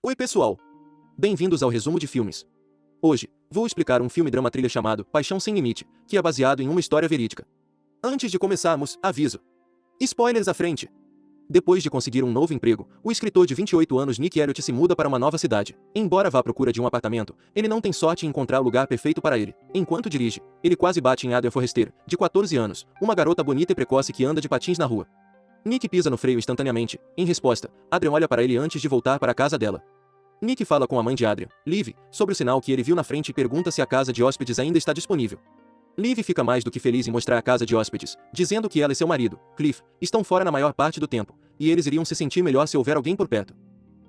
Oi pessoal! Bem-vindos ao resumo de filmes. Hoje, vou explicar um filme drama-thriller chamado Paixão Sem Limite, que é baseado em uma história verídica. Antes de começarmos, aviso. Spoilers à frente! Depois de conseguir um novo emprego, o escritor de 28 anos Nick Elliott se muda para uma nova cidade. Embora vá à procura de um apartamento, ele não tem sorte em encontrar o lugar perfeito para ele. Enquanto dirige, ele quase bate em Adrian Forrester, de 14 anos, uma garota bonita e precoce que anda de patins na rua. Nick pisa no freio instantaneamente. Em resposta, Adrian olha para ele antes de voltar para a casa dela. Nick fala com a mãe de Adrian, Liv, sobre o sinal que ele viu na frente e pergunta se a casa de hóspedes ainda está disponível. Liv fica mais do que feliz em mostrar a casa de hóspedes, dizendo que ela e seu marido, Cliff, estão fora na maior parte do tempo, e eles iriam se sentir melhor se houver alguém por perto.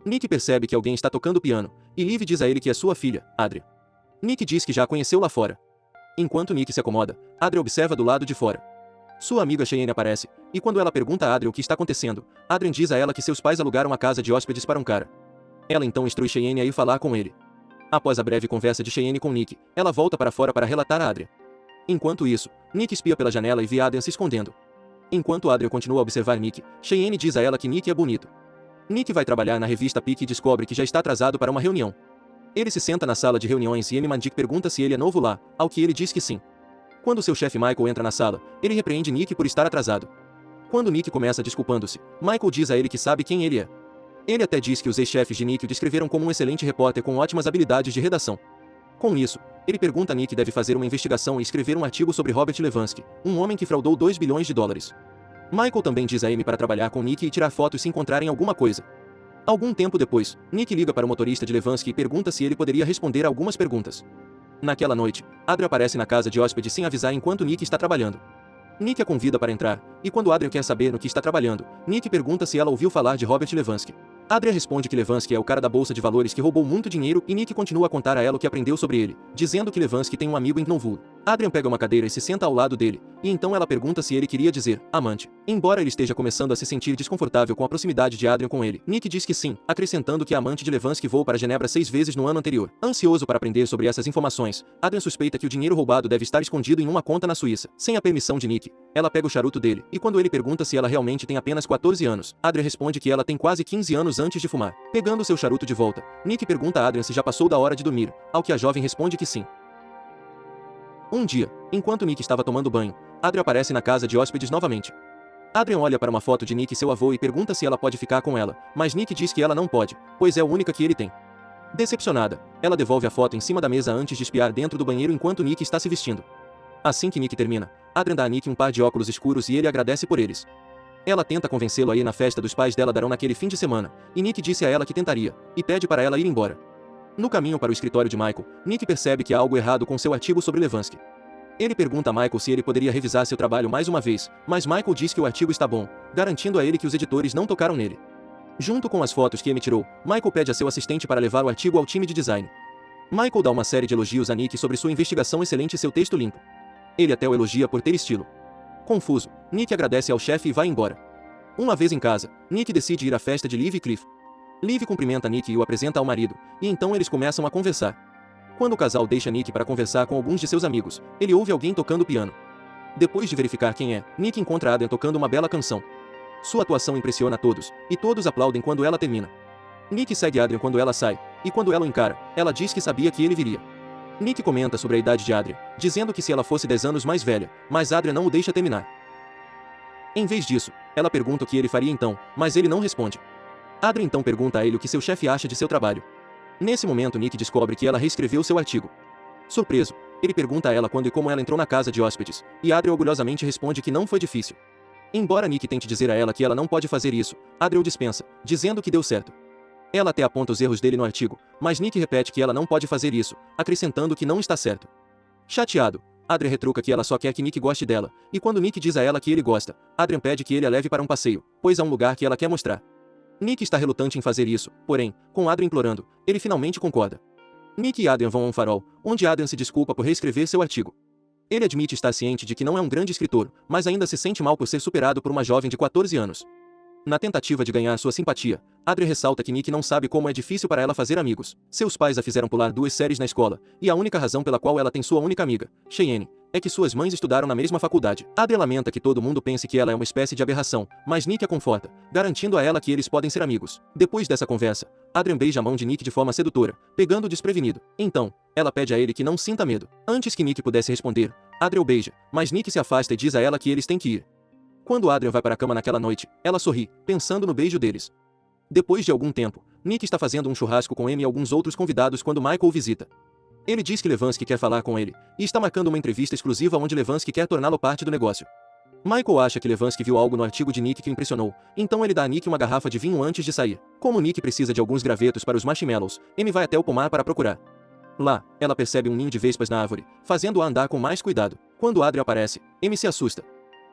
Nick percebe que alguém está tocando piano, e Liv diz a ele que é sua filha, Adrian. Nick diz que já a conheceu lá fora. Enquanto Nick se acomoda, Adrian observa do lado de fora. Sua amiga Cheyenne aparece, e quando ela pergunta a Adrian o que está acontecendo, Adrian diz a ela que seus pais alugaram a casa de hóspedes para um cara. Ela então instrui Cheyenne a ir falar com ele. Após a breve conversa de Cheyenne com Nick, ela volta para fora para relatar a Adrian. Enquanto isso, Nick espia pela janela e vê Adrian se escondendo. Enquanto Adrian continua a observar Nick, Cheyenne diz a ela que Nick é bonito. Nick vai trabalhar na revista Pique e descobre que já está atrasado para uma reunião. Ele se senta na sala de reuniões e Amy Mandic pergunta se ele é novo lá, ao que ele diz que sim. Quando seu chefe Michael entra na sala, ele repreende Nick por estar atrasado. Quando Nick começa desculpando-se, Michael diz a ele que sabe quem ele é. Ele até diz que os ex-chefes de Nick o descreveram como um excelente repórter com ótimas habilidades de redação. Com isso, ele pergunta a Nick deve fazer uma investigação e escrever um artigo sobre Robert Levansky, um homem que fraudou 2 bilhões de dólares. Michael também diz a Amy para trabalhar com Nick e tirar fotos se encontrarem alguma coisa. Algum tempo depois, Nick liga para o motorista de Levansky e pergunta se ele poderia responder a algumas perguntas. Naquela noite, Adrian aparece na casa de hóspedes sem avisar enquanto Nick está trabalhando. Nick a convida para entrar, e quando Adrian quer saber no que está trabalhando, Nick pergunta se ela ouviu falar de Robert Levansky. Adrian responde que Levansky é o cara da bolsa de valores que roubou muito dinheiro e Nick continua a contar a ela o que aprendeu sobre ele, dizendo que Levansky tem um amigo em Knoxville. Adrian pega uma cadeira e se senta ao lado dele, e então ela pergunta se ele queria dizer amante. Embora ele esteja começando a se sentir desconfortável com a proximidade de Adrian com ele, Nick diz que sim, acrescentando que a amante de Levansky voou para Genebra 6 vezes no ano anterior. Ansioso para aprender sobre essas informações, Adrian suspeita que o dinheiro roubado deve estar escondido em uma conta na Suíça. Sem a permissão de Nick, ela pega o charuto dele, e quando ele pergunta se ela realmente tem apenas 14 anos, Adrian responde que ela tem quase 15 anos antes de fumar. Pegando seu charuto de volta, Nick pergunta a Adrian se já passou da hora de dormir, ao que a jovem responde que sim. Um dia, enquanto Nick estava tomando banho, Adrian aparece na casa de hóspedes novamente. Adrian olha para uma foto de Nick e seu avô e pergunta se ela pode ficar com ela, mas Nick diz que ela não pode, pois é a única que ele tem. Decepcionada, ela devolve a foto em cima da mesa antes de espiar dentro do banheiro enquanto Nick está se vestindo. Assim que Nick termina, Adrian dá a Nick um par de óculos escuros e ele agradece por eles. Ela tenta convencê-lo a ir na festa dos pais dela darão naquele fim de semana, e Nick disse a ela que tentaria, e pede para ela ir embora. No caminho para o escritório de Michael, Nick percebe que há algo errado com seu artigo sobre Levansky. Ele pergunta a Michael se ele poderia revisar seu trabalho mais uma vez, mas Michael diz que o artigo está bom, garantindo a ele que os editores não tocaram nele. Junto com as fotos que Amy tirou, Michael pede a seu assistente para levar o artigo ao time de design. Michael dá uma série de elogios a Nick sobre sua investigação excelente e seu texto limpo. Ele até o elogia por ter estilo. Confuso, Nick agradece ao chefe e vai embora. Uma vez em casa, Nick decide ir à festa de Liv e Cliff. Liv cumprimenta Nick e o apresenta ao marido, e então eles começam a conversar. Quando o casal deixa Nick para conversar com alguns de seus amigos, ele ouve alguém tocando piano. Depois de verificar quem é, Nick encontra Adrian tocando uma bela canção. Sua atuação impressiona a todos, e todos aplaudem quando ela termina. Nick segue Adrian quando ela sai, e quando ela o encara, ela diz que sabia que ele viria. Nick comenta sobre a idade de Adrian, dizendo que se ela fosse 10 anos mais velha, mas Adrian não o deixa terminar. Em vez disso, ela pergunta o que ele faria então, mas ele não responde. Adrian então pergunta a ele o que seu chefe acha de seu trabalho. Nesse momento Nick descobre que ela reescreveu seu artigo. Surpreso, ele pergunta a ela quando e como ela entrou na casa de hóspedes, e Adrian orgulhosamente responde que não foi difícil. Embora Nick tente dizer a ela que ela não pode fazer isso, Adrian o dispensa, dizendo que deu certo. Ela até aponta os erros dele no artigo, mas Nick repete que ela não pode fazer isso, acrescentando que não está certo. Chateado, Adrian retruca que ela só quer que Nick goste dela, e quando Nick diz a ela que ele gosta, Adrian pede que ele a leve para um passeio, pois há um lugar que ela quer mostrar. Nick está relutante em fazer isso, porém, com Adrian implorando, ele finalmente concorda. Nick e Adrian vão a um farol, onde Adrian se desculpa por reescrever seu artigo. Ele admite estar ciente de que não é um grande escritor, mas ainda se sente mal por ser superado por uma jovem de 14 anos. Na tentativa de ganhar sua simpatia, Adrian ressalta que Nick não sabe como é difícil para ela fazer amigos. Seus pais a fizeram pular 2 séries na escola, e a única razão pela qual ela tem sua única amiga, Cheyenne, é que suas mães estudaram na mesma faculdade. Adrian lamenta que todo mundo pense que ela é uma espécie de aberração, mas Nick a conforta, garantindo a ela que eles podem ser amigos. Depois dessa conversa, Adrian beija a mão de Nick de forma sedutora, pegando-o desprevenido. Então, ela pede a ele que não sinta medo. Antes que Nick pudesse responder, Adrian o beija, mas Nick se afasta e diz a ela que eles têm que ir. Quando Adrian vai para a cama naquela noite, ela sorri, pensando no beijo deles. Depois de algum tempo, Nick está fazendo um churrasco com Amy e alguns outros convidados quando Michael o visita. Ele diz que Levansky quer falar com ele, e está marcando uma entrevista exclusiva onde Levansky quer torná-lo parte do negócio. Michael acha que Levansky viu algo no artigo de Nick que o impressionou, então ele dá a Nick uma garrafa de vinho antes de sair. Como Nick precisa de alguns gravetos para os marshmallows, Amy vai até o pomar para procurar. Lá, ela percebe um ninho de vespas na árvore, fazendo-a andar com mais cuidado. Quando Adrian aparece, Amy se assusta.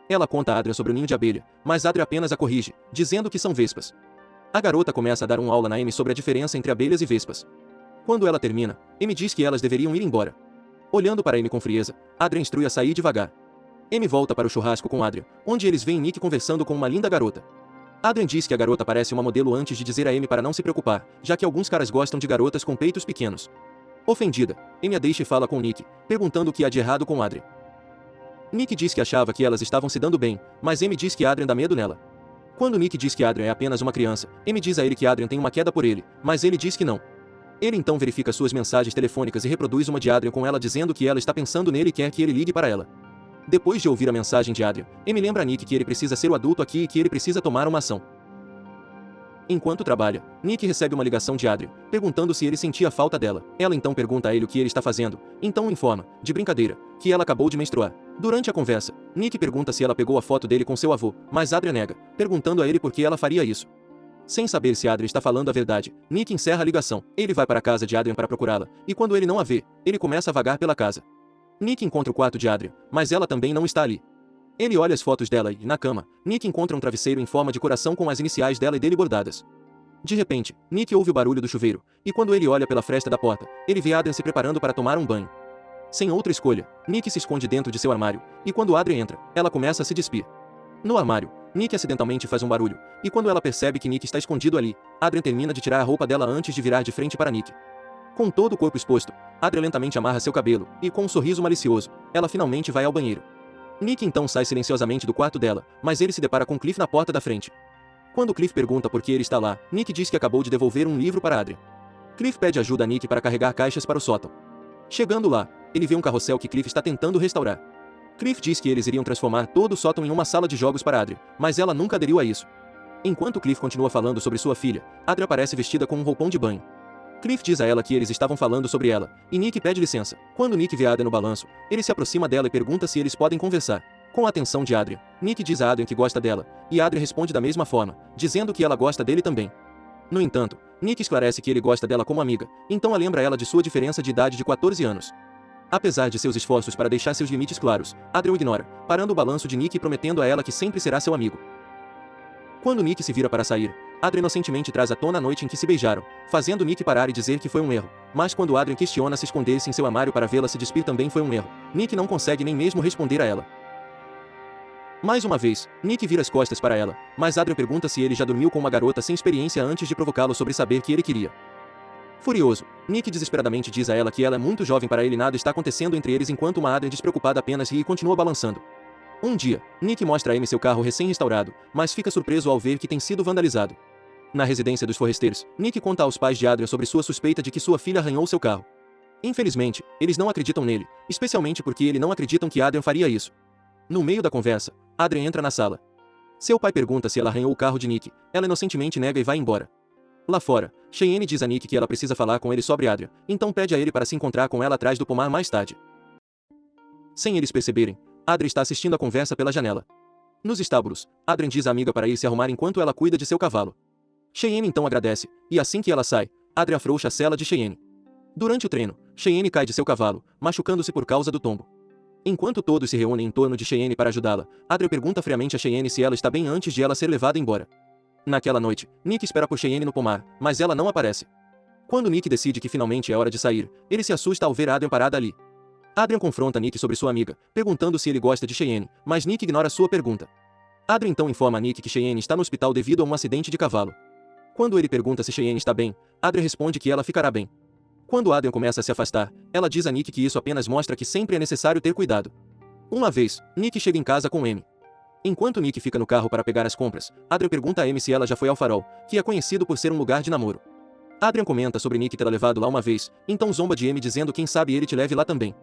Ela conta a Adrian sobre o ninho de abelha, mas Adrian apenas a corrige, dizendo que são vespas. A garota começa a dar uma aula na Amy sobre a diferença entre abelhas e vespas. Quando ela termina, Amy diz que elas deveriam ir embora. Olhando para Amy com frieza, Adrian instrui a sair devagar. Amy volta para o churrasco com Adrian, onde eles veem Nick conversando com uma linda garota. Adrian diz que a garota parece uma modelo antes de dizer a Amy para não se preocupar, já que alguns caras gostam de garotas com peitos pequenos. Ofendida, Amy a deixa e fala com Nick, perguntando o que há de errado com Adrian. Nick diz que achava que elas estavam se dando bem, mas Amy diz que Adrian dá medo nela. Quando Nick diz que Adrian é apenas uma criança, Amy diz a ele que Adrian tem uma queda por ele, mas ele diz que não. Ele então verifica suas mensagens telefônicas e reproduz uma de Adrian com ela dizendo que ela está pensando nele e quer que ele ligue para ela. Depois de ouvir a mensagem de Adrian, Amy lembra a Nick que ele precisa ser o adulto aqui e que ele precisa tomar uma ação. Enquanto trabalha, Nick recebe uma ligação de Adrian, perguntando se ele sentia falta dela. Ela então pergunta a ele o que ele está fazendo, então o informa, de brincadeira, que ela acabou de menstruar. Durante a conversa, Nick pergunta se ela pegou a foto dele com seu avô, mas Adrian nega, perguntando a ele por que ela faria isso. Sem saber se Adrian está falando a verdade, Nick encerra a ligação. Ele vai para a casa de Adrian para procurá-la, e quando ele não a vê, ele começa a vagar pela casa. Nick encontra o quarto de Adrian, mas ela também não está ali. Ele olha as fotos dela e, na cama, Nick encontra um travesseiro em forma de coração com as iniciais dela e dele bordadas. De repente, Nick ouve o barulho do chuveiro, e quando ele olha pela fresta da porta, ele vê Adrian se preparando para tomar um banho. Sem outra escolha, Nick se esconde dentro de seu armário, e quando Adrian entra, ela começa a se despir. No armário, Nick acidentalmente faz um barulho, e quando ela percebe que Nick está escondido ali, Adrian termina de tirar a roupa dela antes de virar de frente para Nick. Com todo o corpo exposto, Adrian lentamente amarra seu cabelo, e com um sorriso malicioso, ela finalmente vai ao banheiro. Nick então sai silenciosamente do quarto dela, mas ele se depara com Cliff na porta da frente. Quando Cliff pergunta por que ele está lá, Nick diz que acabou de devolver um livro para Adrian. Cliff pede ajuda a Nick para carregar caixas para o sótão. Chegando lá, ele vê um carrossel que Cliff está tentando restaurar. Cliff diz que eles iriam transformar todo o sótão em uma sala de jogos para Adrian, mas ela nunca aderiu a isso. Enquanto Cliff continua falando sobre sua filha, Adrian aparece vestida com um roupão de banho. Cliff diz a ela que eles estavam falando sobre ela, e Nick pede licença. Quando Nick vê Adrian no balanço, ele se aproxima dela e pergunta se eles podem conversar. Com a atenção de Adrian, Nick diz a Adrian que gosta dela, e Adrian responde da mesma forma, dizendo que ela gosta dele também. No entanto, Nick esclarece que ele gosta dela como amiga, então a lembra ela de sua diferença de idade de 14 anos. Apesar de seus esforços para deixar seus limites claros, Adrian o ignora, parando o balanço de Nick e prometendo a ela que sempre será seu amigo. Quando Nick se vira para sair, Adrian inocentemente traz à tona a noite em que se beijaram, fazendo Nick parar e dizer que foi um erro. Mas quando Adrian questiona se esconder-se em seu armário para vê-la se despir também foi um erro, Nick não consegue nem mesmo responder a ela. Mais uma vez, Nick vira as costas para ela, mas Adrian pergunta se ele já dormiu com uma garota sem experiência antes de provocá-lo sobre saber que ele queria. Furioso, Nick desesperadamente diz a ela que ela é muito jovem para ele e nada está acontecendo entre eles enquanto uma Adrian despreocupada apenas ri e continua balançando. Um dia, Nick mostra a Amy seu carro recém-restaurado, mas fica surpreso ao ver que tem sido vandalizado. Na residência dos forresteiros, Nick conta aos pais de Adrian sobre sua suspeita de que sua filha arranhou seu carro. Infelizmente, eles não acreditam nele, especialmente porque eles não acreditam que Adrian faria isso. No meio da conversa, Adrian entra na sala. Seu pai pergunta se ela arranhou o carro de Nick, ela inocentemente nega e vai embora. Lá fora, Cheyenne diz a Nick que ela precisa falar com ele sobre Adrian, então pede a ele para se encontrar com ela atrás do pomar mais tarde. Sem eles perceberem, Adrian está assistindo a conversa pela janela. Nos estábulos, Adrian diz à amiga para ir se arrumar enquanto ela cuida de seu cavalo. Cheyenne então agradece, e assim que ela sai, Adrian afrouxa a sela de Cheyenne. Durante o treino, Cheyenne cai de seu cavalo, machucando-se por causa do tombo. Enquanto todos se reúnem em torno de Cheyenne para ajudá-la, Adrian pergunta friamente a Cheyenne se ela está bem antes de ela ser levada embora. Naquela noite, Nick espera por Cheyenne no pomar, mas ela não aparece. Quando Nick decide que finalmente é hora de sair, ele se assusta ao ver Adrian parada ali. Adrian confronta Nick sobre sua amiga, perguntando se ele gosta de Cheyenne, mas Nick ignora sua pergunta. Adrian então informa a Nick que Cheyenne está no hospital devido a um acidente de cavalo. Quando ele pergunta se Cheyenne está bem, Adrian responde que ela ficará bem. Quando Adrian começa a se afastar, ela diz a Nick que isso apenas mostra que sempre é necessário ter cuidado. Uma vez, Nick chega em casa com Amy. Enquanto Nick fica no carro para pegar as compras, Adrian pergunta a Amy se ela já foi ao Farol, que é conhecido por ser um lugar de namoro. Adrian comenta sobre Nick ter a levado lá uma vez, então zomba de Amy dizendo quem sabe ele te leve lá também.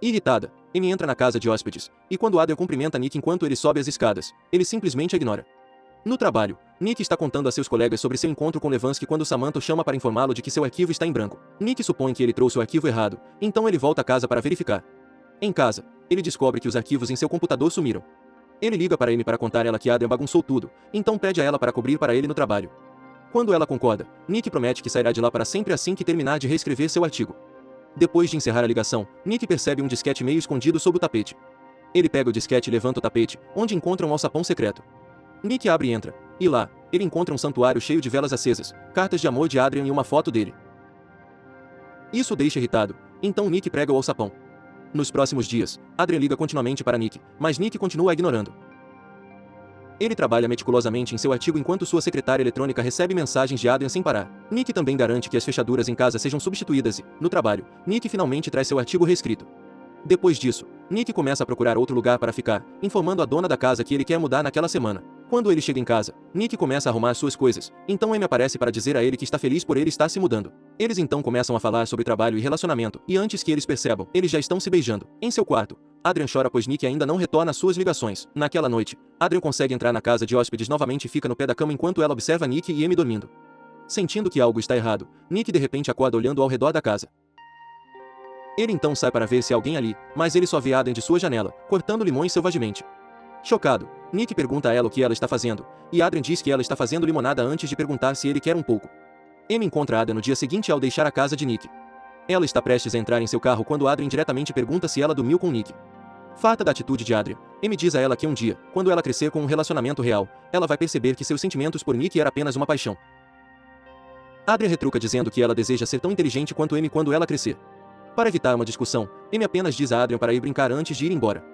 Irritada, Amy entra na casa de hóspedes, e quando Adrian cumprimenta Nick enquanto ele sobe as escadas, ele simplesmente a ignora. No trabalho, Nick está contando a seus colegas sobre seu encontro com Levansky quando Samantha o chama para informá-lo de que seu arquivo está em branco. Nick supõe que ele trouxe o arquivo errado, então ele volta a casa para verificar. Em casa, ele descobre que os arquivos em seu computador sumiram. Ele liga para Amy para contar a ela que Adrian bagunçou tudo, então pede a ela para cobrir para ele no trabalho. Quando ela concorda, Nick promete que sairá de lá para sempre assim que terminar de reescrever seu artigo. Depois de encerrar a ligação, Nick percebe um disquete meio escondido sob o tapete. Ele pega o disquete e levanta o tapete, onde encontra um alçapão secreto. Nick abre e entra, e lá, ele encontra um santuário cheio de velas acesas, cartas de amor de Adrian e uma foto dele. Isso o deixa irritado, então Nick prega o alçapão. Nos próximos dias, Adrian liga continuamente para Nick, mas Nick continua ignorando. Ele trabalha meticulosamente em seu artigo enquanto sua secretária eletrônica recebe mensagens de Adrian sem parar. Nick também garante que as fechaduras em casa sejam substituídas e, no trabalho, Nick finalmente traz seu artigo reescrito. Depois disso, Nick começa a procurar outro lugar para ficar, informando a dona da casa que ele quer mudar naquela semana. Quando ele chega em casa, Nick começa a arrumar suas coisas, então Amy aparece para dizer a ele que está feliz por ele estar se mudando. Eles então começam a falar sobre trabalho e relacionamento, e antes que eles percebam, eles já estão se beijando. Em seu quarto, Adrian chora pois Nick ainda não retorna às suas ligações. Naquela noite, Adrian consegue entrar na casa de hóspedes novamente e fica no pé da cama enquanto ela observa Nick e Amy dormindo. Sentindo que algo está errado, Nick de repente acorda olhando ao redor da casa. Ele então sai para ver se há alguém ali, mas ele só vê Adrian de sua janela, cortando limões selvagemente. Chocado, Nick pergunta a ela o que ela está fazendo, e Adrian diz que ela está fazendo limonada antes de perguntar se ele quer um pouco. Amy encontra Adrian no dia seguinte ao deixar a casa de Nick. Ela está prestes a entrar em seu carro quando Adrian diretamente pergunta se ela dormiu com Nick. Farta da atitude de Adrian, Amy diz a ela que um dia, quando ela crescer com um relacionamento real, ela vai perceber que seus sentimentos por Nick era apenas uma paixão. Adrian retruca dizendo que ela deseja ser tão inteligente quanto Amy quando ela crescer. Para evitar uma discussão, Amy apenas diz a Adrian para ir brincar antes de ir embora.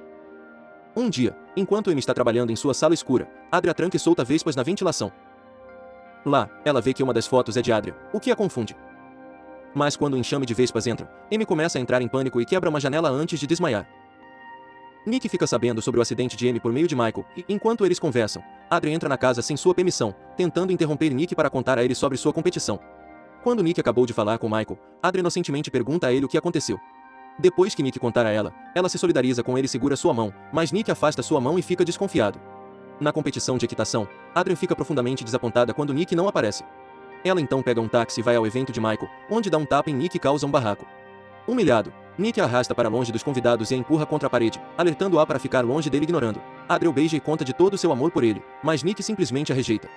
Um dia, enquanto Amy está trabalhando em sua sala escura, Adrian tranca e solta vespas na ventilação. Lá, ela vê que uma das fotos é de Adrian, o que a confunde. Mas quando o enxame de vespas entra, Amy começa a entrar em pânico e quebra uma janela antes de desmaiar. Nick fica sabendo sobre o acidente de Amy por meio de Michael, e, enquanto eles conversam, Adrian entra na casa sem sua permissão, tentando interromper Nick para contar a ele sobre sua competição. Quando Nick acabou de falar com Michael, Adrian inocentemente pergunta a ele o que aconteceu. Depois que Nick contar a ela se solidariza com ele e segura sua mão, mas Nick afasta sua mão e fica desconfiado. Na competição de equitação, Adrian fica profundamente desapontada quando Nick não aparece. Ela então pega um táxi e vai ao evento de Michael, onde dá um tapa em Nick e causa um barraco. Humilhado, Nick a arrasta para longe dos convidados e a empurra contra a parede, alertando-a para ficar longe dele ignorando. Adrian o beija e conta de todo seu amor por ele, mas Nick simplesmente a rejeita.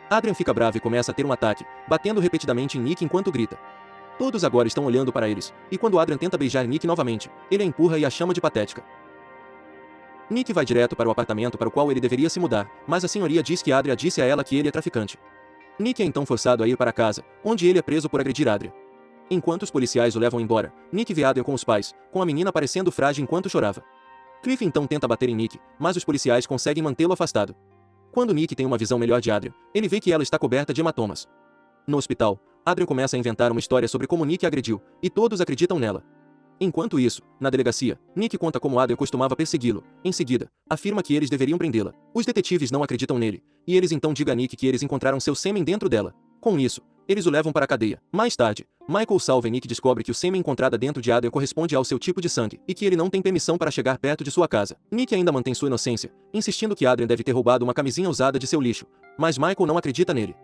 Adrian fica bravo e começa a ter um ataque, batendo repetidamente em Nick enquanto grita. Todos agora estão olhando para eles, e quando Adrian tenta beijar Nick novamente, ele a empurra e a chama de patética. Nick vai direto para o apartamento para o qual ele deveria se mudar, mas a senhoria diz que Adrian disse a ela que ele é traficante. Nick é então forçado a ir para casa, onde ele é preso por agredir Adrian. Enquanto os policiais o levam embora, Nick vê Adrian com os pais, com a menina parecendo frágil enquanto chorava. Cliff então tenta bater em Nick, mas os policiais conseguem mantê-lo afastado. Quando Nick tem uma visão melhor de Adrian, ele vê que ela está coberta de hematomas. No hospital, Adrian começa a inventar uma história sobre como Nick a agrediu, e todos acreditam nela. Enquanto isso, na delegacia, Nick conta como Adrian costumava persegui-lo. Em seguida, afirma que eles deveriam prendê-la. Os detetives não acreditam nele, e eles então digam a Nick que eles encontraram seu sêmen dentro dela. Com isso, eles o levam para a cadeia. Mais tarde, Michael salva e Nick descobre que o sêmen encontrado dentro de Adrian corresponde ao seu tipo de sangue, e que ele não tem permissão para chegar perto de sua casa. Nick ainda mantém sua inocência, insistindo que Adrian deve ter roubado uma camisinha usada de seu lixo, mas Michael não acredita nele.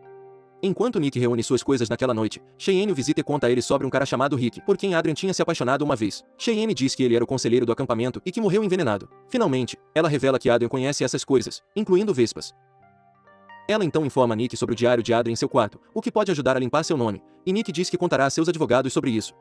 Enquanto Nick reúne suas coisas naquela noite, Cheyenne o visita e conta a ele sobre um cara chamado Rick, por quem Adrian tinha se apaixonado uma vez. Cheyenne diz que ele era o conselheiro do acampamento e que morreu envenenado. Finalmente, ela revela que Adrian conhece essas coisas, incluindo vespas. Ela então informa Nick sobre o diário de Adrian em seu quarto, o que pode ajudar a limpar seu nome, e Nick diz que contará a seus advogados sobre isso.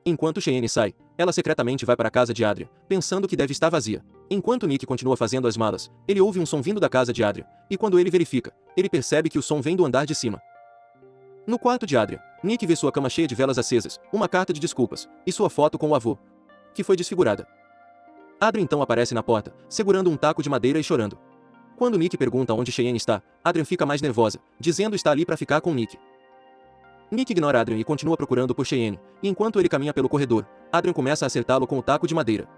Enquanto Cheyenne sai, ela secretamente vai para a casa de Adrian, pensando que deve estar vazia. Enquanto Nick continua fazendo as malas, ele ouve um som vindo da casa de Adrian, e quando ele verifica, ele percebe que o som vem do andar de cima. No quarto de Adrian, Nick vê sua cama cheia de velas acesas, uma carta de desculpas, e sua foto com o avô, que foi desfigurada. Adrian então aparece na porta, segurando um taco de madeira e chorando. Quando Nick pergunta onde Cheyenne está, Adrian fica mais nervosa, dizendo estar ali para ficar com Nick. Nick ignora Adrian e continua procurando por Cheyenne, e enquanto ele caminha pelo corredor, Adrian começa a acertá-lo com o taco de madeira.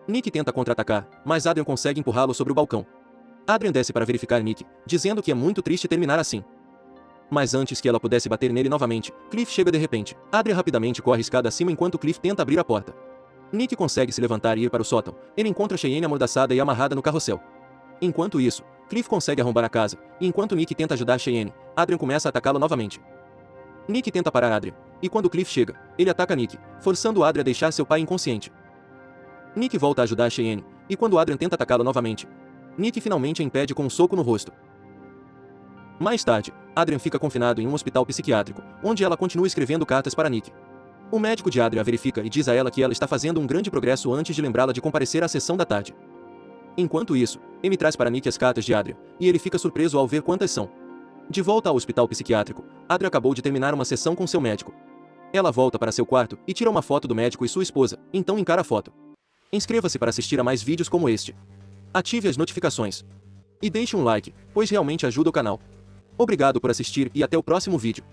Nick tenta contra-atacar, mas Adrian consegue empurrá-lo sobre o balcão. Adrian desce para verificar Nick, dizendo que é muito triste terminar assim. Mas antes que ela pudesse bater nele novamente, Cliff chega de repente. Adrian rapidamente corre escada acima enquanto Cliff tenta abrir a porta. Nick consegue se levantar e ir para o sótão. Ele encontra Cheyenne amordaçada e amarrada no carrossel. Enquanto isso, Cliff consegue arrombar a casa, e enquanto Nick tenta ajudar Cheyenne, Adrian começa a atacá-lo novamente. Nick tenta parar Adrian, e quando Cliff chega, ele ataca Nick, forçando Adrian a deixar seu pai inconsciente. Nick volta a ajudar Cheyenne, e quando Adrian tenta atacá-lo novamente, Nick finalmente a impede com um soco no rosto. Mais tarde, Adrian fica confinado em um hospital psiquiátrico, onde ela continua escrevendo cartas para Nick. O médico de Adrian a verifica e diz a ela que ela está fazendo um grande progresso antes de lembrá-la de comparecer à sessão da tarde. Enquanto isso, Amy traz para Nick as cartas de Adrian, e ele fica surpreso ao ver quantas são. De volta ao hospital psiquiátrico, Adrian acabou de terminar uma sessão com seu médico. Ela volta para seu quarto e tira uma foto do médico e sua esposa, então encara a foto. Inscreva-se para assistir a mais vídeos como este. Ative as notificações. E deixe um like, pois realmente ajuda o canal. Obrigado por assistir e até o próximo vídeo.